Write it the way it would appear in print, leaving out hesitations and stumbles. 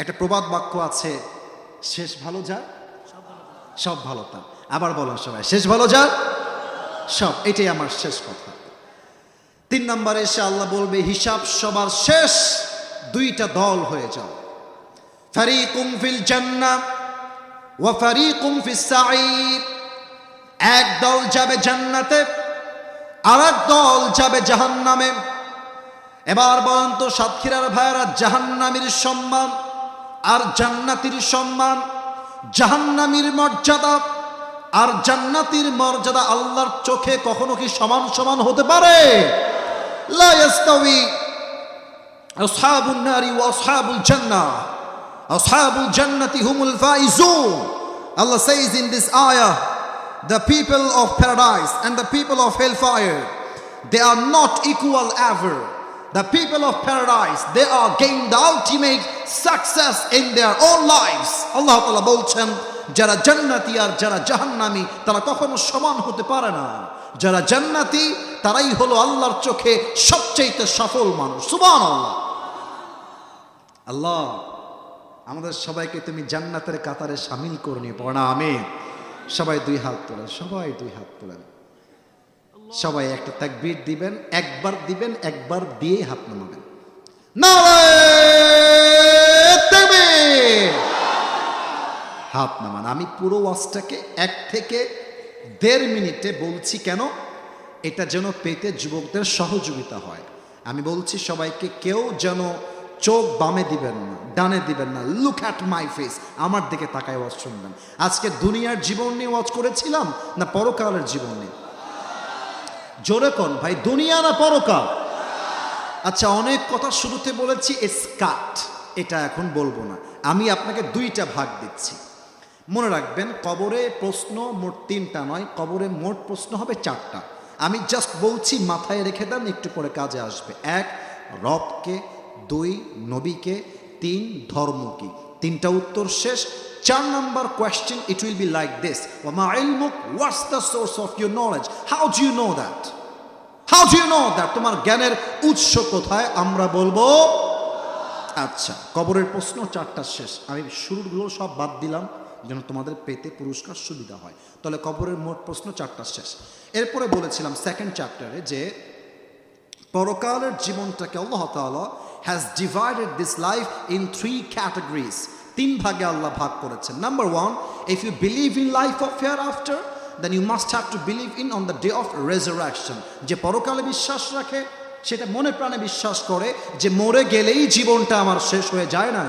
একটা প্রবাদ বাক্য আছে, শেষ ভালো যা সব ভালো তা। আবার বলেন সবাই, শেষ ভালো যা সব। এটাই আমার শেষ কথা। 3 নম্বরে এসে আল্লাহ বলবে, হিসাব সবার শেষ, দুইটা দল হয়ে যাও। ফারিকুম ফিল জান্নাহ ওয়া ফারিকুম ফিস সাঈর। এক দল যাবে জান্নাতে, আর এক দল যাবে জাহান্নামে। এবার বলেন তো সাতক্ষীরার ভাইয়েরা, জাহান্নামীর সম্মান আর জান্নাতীর সম্মান, জাহান্নামীর মর্যাদা আর জান্নাতীর মর্যাদা আল্লাহর চোখে কখনো কি সমান সমান হতে পারে? লা ইয়াস্তাওয়ি আসহাবুন নারি ওয়া আসহাবুল জান্নাহ, আসহাবুল জান্নাতি হুমুল Faizun. Allah says in this ayah, the people of paradise and the people of hellfire, they are not equal ever. The people of paradise, they are gained the ultimate success in their own lives. Allah Ta'ala বলছেন, যারা জান্নাতি আর যারা জাহান্নামী তারা কখনো সমান হতে পারে না। যারা জান্নাতি তারাই হলো আল্লাহর চোখে সবচেয়ে সফল মানুষ। সুবহানাল্লাহ। আল্লাহ আমাদের সবাইকে তুমি জান্নাতের কাতারে শামিল করে নিয়ে পড়ো না, আমিন। সবাই 2 হাত তোলেন, সবাই 2 হাত তোলেন। সবাই একটা তাকবীর দিবেন, একবার দিবেন, একবার দিয়ে হাত নামাবেন। নারায়ে তাকবীর। হাত নামান। আমি পুরো ওয়াজটাকে 1 থেকে 1.5 মিনিটে বলছি, কেন? এটা যেন পেতে যুবকদের সহযোগিতা হয়। আমি বলছি সবাইকে, কেউ যেন চোখ বামে দিবেন না, ডানে দিবেন না। লুক অ্যাট মাই ফেস, আমার দিকে তাকায় ওয়াজ শুনবেন। আজকে দুনিয়ার জীবন নিয়ে ওয়াজ করেছিলাম না পরকালের জীবন নিয়ে? জোরে কোন ভাই, দুনিয়া না পরকাল? আচ্ছা, অনেক কথা শুরুতে বলেছি, ইটস কাট, এটা এখন বলবো না। আমি আপনাকে 2টা ভাগ দিচ্ছি। মনে রাখবেন, কবরে প্রশ্ন মোট 3টা নয়, কবরে মোট প্রশ্ন হবে 4টা। আমি জাস্ট বলছি, মাথায় রেখে দেন, একটু পরে কাজে আসবে। 1 রবকে, 2 নবীকে, 3 ধর্ম কি। 3টা উত্তর শেষ। 4 number question, it will be like this, ওয়া মা ইলমুক, what's the source of your knowledge, how do you know that, how do you know that, তোমার জ্ঞানের উৎস কোথায়? আমরা বলবো। আচ্ছা, কবরের প্রশ্ন 4টা শেষ। আমি শুরুগুলো সব বাদ দিলাম যেন তোমাদের পেতে পুরস্কার সুবিধা হয়। তাহলে কবরের মোট প্রশ্ন 4টা শেষ। এরপরে বলেছিলাম 2nd চ্যাপ্টারে যে পরকালের জীবনটাকে আল্লাহ তাআলা has divided this life in 3 categories. 3 ভাগে আল্লাহ ভাগ করেছেন। Number 1, if you believe in life of hereafter, then you must have to believe in on the day of resurrection. যে পরকালে বিশ্বাস রাখে, সেটা মনে প্রাণে বিশ্বাস করে যে মরে গেলেই জীবনটা আমার শেষ হয়ে যায় না।